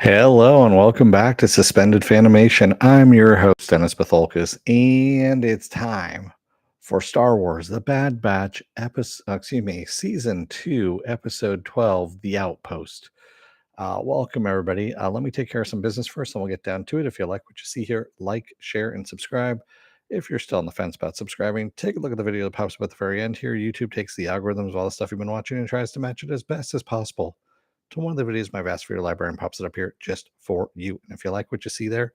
Hello and welcome back to Suspended Fanimation. I'm your host, Dennis Bithoulkas, and it's time for Star Wars: The Bad Batch, Season 2, Episode 12, The Outpost. Welcome, everybody. Let me take care of some business first, and we'll get down to it. If you like what you see here, like, share, and subscribe. If you're still on the fence about subscribing, take a look at the video that pops up at the very end here. YouTube takes the algorithms of all the stuff you've been watching and tries to match it as best as possible to one of the videos in my vast video library and pops it up here just for you. And if you like what you see there,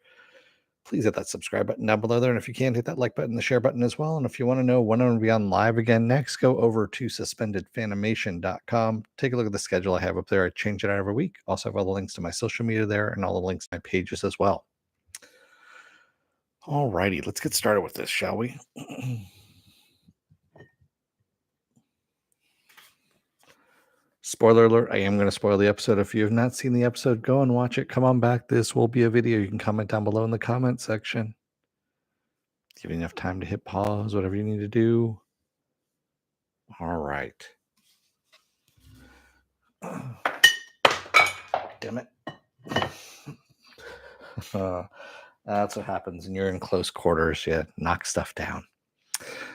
please hit that subscribe button down below there. And if you can, hit that like button, the share button as well. And if you want to know when I'm going to be on live again next, go over to suspendedfanimation.com. Take a look at the schedule I have up there. I change it out every week. Also have all the links to my social media there and all the links to my pages as well. All righty, let's get started with this, shall we? Spoiler alert, I am going to spoil the episode. If you have not seen the episode, go and watch it. Come on back. This will be a video. You can comment down below in the comment section. Give you enough time to hit pause, whatever you need to do. All right. Damn it. That's what happens when you're in close quarters. You knock stuff down.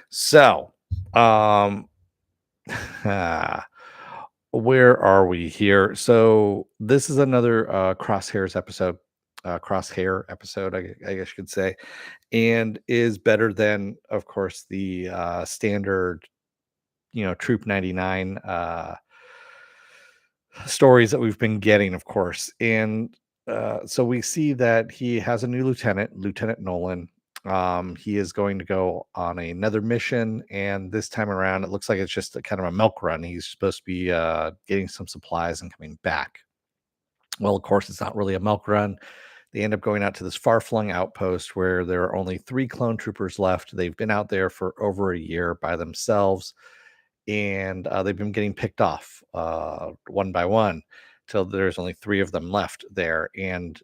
So, where are we here? So this is another Crosshair episode, I guess you could say, and is better than, of course, the standard, Troop 99 stories that we've been getting, of course. And so we see that he has a new Lieutenant Nolan. He is going to go on another mission, and this time around, it looks like it's just a kind of a milk run. He's supposed to be getting some supplies and coming back. Well, of course, it's not really a milk run. They end up going out to this far-flung outpost where there are only 3 clone troopers left. They've been out there for over a year by themselves, and they've been getting picked off one by one till there's only 3 of them left there. And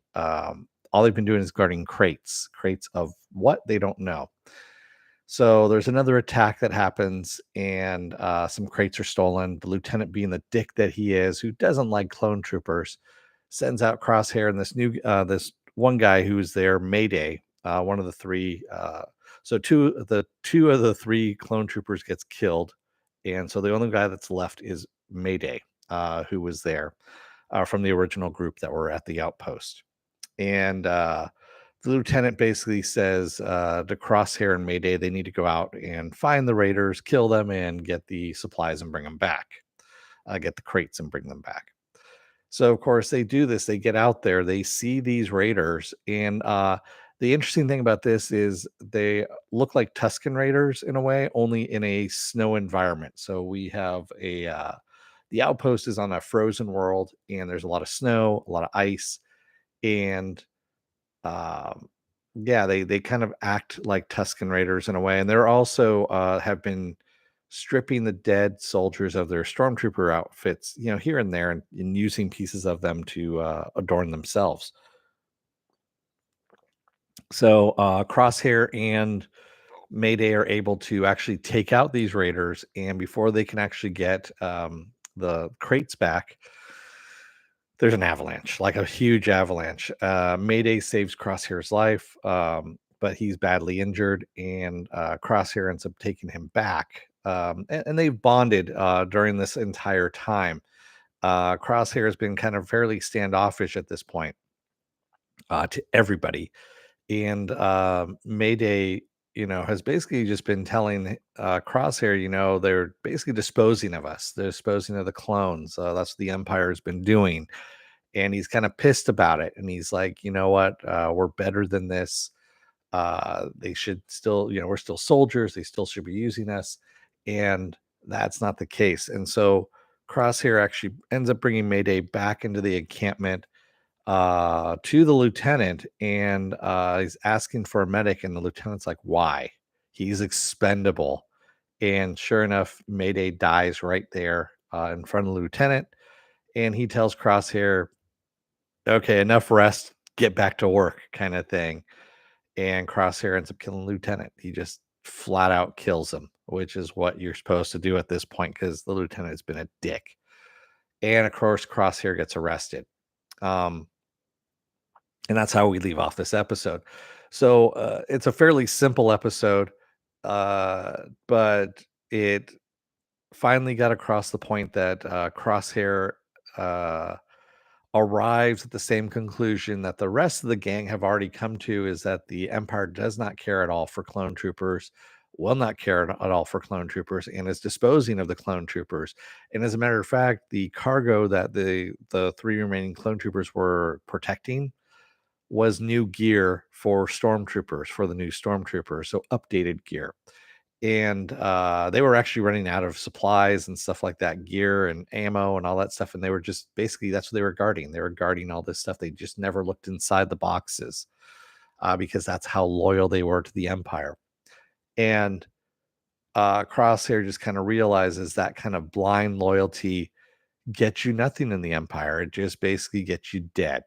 all they've been doing is guarding crates of what they don't know. So there's another attack that happens, and some crates are stolen. The lieutenant, being the dick that he is, who doesn't like clone troopers, sends out Crosshair and this one guy who's there, Mayday, one of the 3. So two of the 3 clone troopers gets killed, and so the only guy that's left is Mayday, who was there from the original group that were at the outpost. And the lieutenant basically says to Crosshair and Mayday they need to go out and find the raiders, kill them, and get the supplies and bring them back. Get the crates and bring them back. So, of course, they do this. They get out there. They see these raiders. And the interesting thing about this is they look like Tusken Raiders in a way, only in a snow environment. So we have the outpost is on a frozen world, and there's a lot of snow, a lot of ice. And yeah, they kind of act like Tusken Raiders in a way. And they're also have been stripping the dead soldiers of their stormtrooper outfits, here and there, and using pieces of them to adorn themselves. So Crosshair and Mayday are able to actually take out these raiders, and before they can actually get the crates back, there's an avalanche, like a huge avalanche. Mayday saves Crosshair's life, but he's badly injured, and Crosshair ends up taking him back. And they've bonded during this entire time. Crosshair has been kind of fairly standoffish at this point to everybody. And Mayday, has basically just been telling Crosshair, they're basically disposing of us. They're disposing of the clones. That's what the Empire has been doing. And he's kind of pissed about it. And he's like, you know what? We're better than this. They should still, we're still soldiers. They still should be using us. And that's not the case. And so Crosshair actually ends up bringing Mayday back into the encampment to the lieutenant, and he's asking for a medic. And the lieutenant's like, why? He's expendable. And sure enough, Mayday dies right there in front of the lieutenant. And he tells Crosshair, okay, enough rest, get back to work, kind of thing. And Crosshair ends up killing the lieutenant. He just flat out kills him, which is what you're supposed to do at this point because the lieutenant has been a dick. And of course, Crosshair gets arrested. And that's how we leave off this episode. So it's a fairly simple episode, but it finally got across the point that Crosshair uh, arrives at the same conclusion that the rest of the gang have already come to, is that the Empire does not care at all for clone troopers, will not care at all for clone troopers, and is disposing of the clone troopers. And as a matter of fact, the cargo that the three remaining clone troopers were protecting was new gear for stormtroopers, for the new stormtroopers, so updated gear. And they were actually running out of supplies and stuff like that, gear and ammo and all that stuff, and they were just basically, that's what they were guarding. They were guarding all this stuff. They just never looked inside the boxes, because that's how loyal they were to the Empire. And Crosshair just kind of realizes that kind of blind loyalty gets you nothing in the Empire. It just basically gets you dead,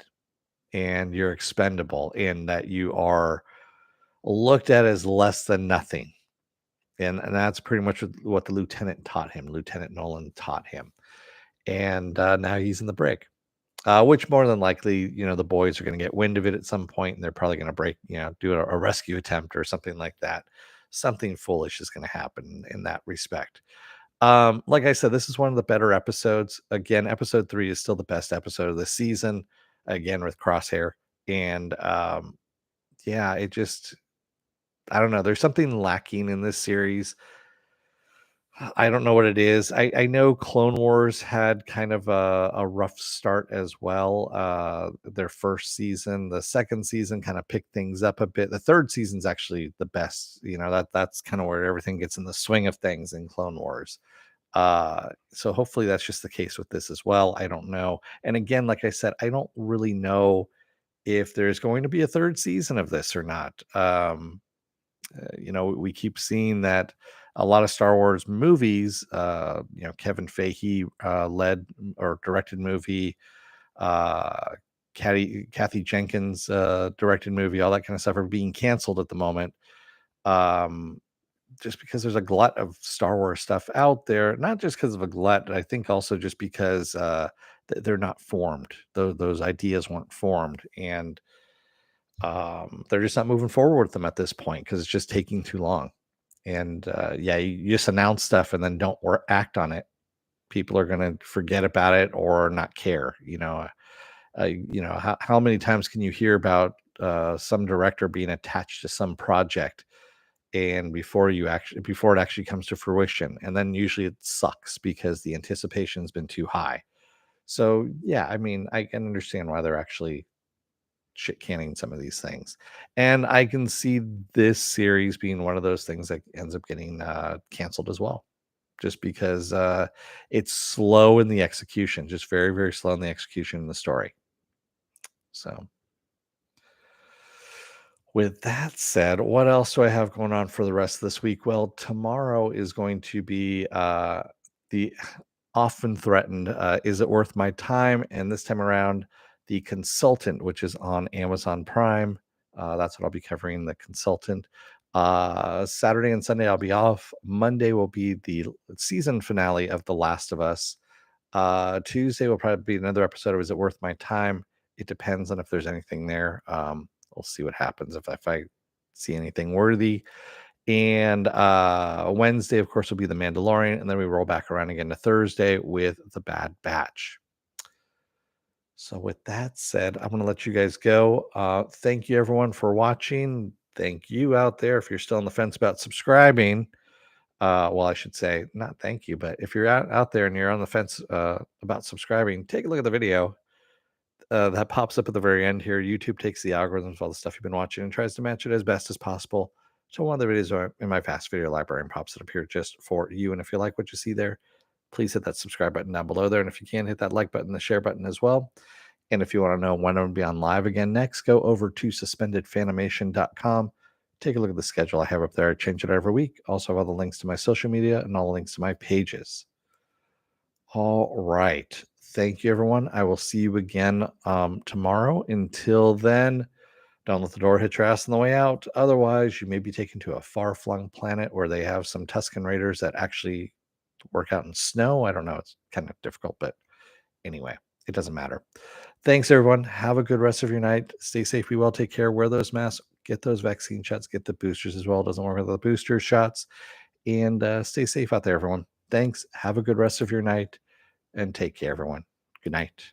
and you're expendable, and that you are looked at as less than nothing. And that's pretty much what the lieutenant taught him. Lieutenant Nolan taught him. And now he's in the brig, which more than likely, the boys are going to get wind of it at some point, and they're probably going to do a rescue attempt or something like that. Something foolish is going to happen in that respect. Like I said, this is one of the better episodes. Again, episode 3 is still the best episode of the season, again, with Crosshair. And yeah, it just, I don't know. There's something lacking in this series. I don't know what it is. I know Clone Wars had kind of a rough start as well. Their first season, the second season kind of picked things up a bit. The third season's actually the best. That's kind of where everything gets in the swing of things in Clone Wars. So hopefully that's just the case with this as well. I don't know. And again, like I said, I don't really know if there's going to be a third season of this or not. We keep seeing that a lot of Star Wars movies, Kevin Feige led or directed movie, uh, Kathy Jenkins directed movie, all that kind of stuff are being canceled at the moment. Um, just because there's a glut of Star Wars stuff out there, not just because of a glut, but I think also just because they're not formed. Those ideas weren't formed, and they're just not moving forward with them at this point because it's just taking too long. And yeah, you just announce stuff and then don't act on it. People are going to forget about it or not care. How many times can you hear about some director being attached to some project, and before it actually comes to fruition, and then usually it sucks because the anticipation's been too high. So yeah, I mean, I can understand why they're actually shit canning some of these things. And I can see this series being one of those things that ends up getting canceled as well, just because it's slow in the execution, just very, very slow in the execution in the story. So, with that said, what else do I have going on for the rest of this week? Well, tomorrow is going to be the often threatened Is It Worth My Time? And this time around, The Consultant, which is on Amazon Prime. That's what I'll be covering, The Consultant. Saturday and Sunday, I'll be off. Monday will be the season finale of The Last of Us. Tuesday will probably be another episode of Is It Worth My Time? It depends on if there's anything there. We'll see what happens if I see anything worthy. And Wednesday, of course, will be The Mandalorian, and then we roll back around again to Thursday with The Bad Batch. So with that said, I'm going to let you guys go. Thank you, everyone, for watching. Thank you out there. If you're still on the fence about subscribing, well, I should say not thank you, but if you're out there and you're on the fence about subscribing, take a look at the video that pops up at the very end here. YouTube takes the algorithms of all the stuff you've been watching and tries to match it as best as possible. So one of the videos are in my fast video library and pops it up here just for you. And if you like what you see there, please hit that subscribe button down below there. And if you can, hit that like button, the share button as well. And if you want to know when I'm going to be on live again next, go over to suspendedfanimation.com. Take a look at the schedule I have up there. I change it every week. Also, have all the links to my social media and all the links to my pages. All right. Thank you, everyone. I will see you again tomorrow. Until then, don't let the door hit your ass on the way out. Otherwise, you may be taken to a far-flung planet where they have some Tusken Raiders that actually work out in snow. I don't know. It's kind of difficult, but anyway, it doesn't matter. Thanks, everyone. Have a good rest of your night. Stay safe, be well, take care, wear those masks, get those vaccine shots, get the boosters as well. It doesn't work with the booster shots. And stay safe out there, everyone. Thanks. Have a good rest of your night and take care, everyone. Good night.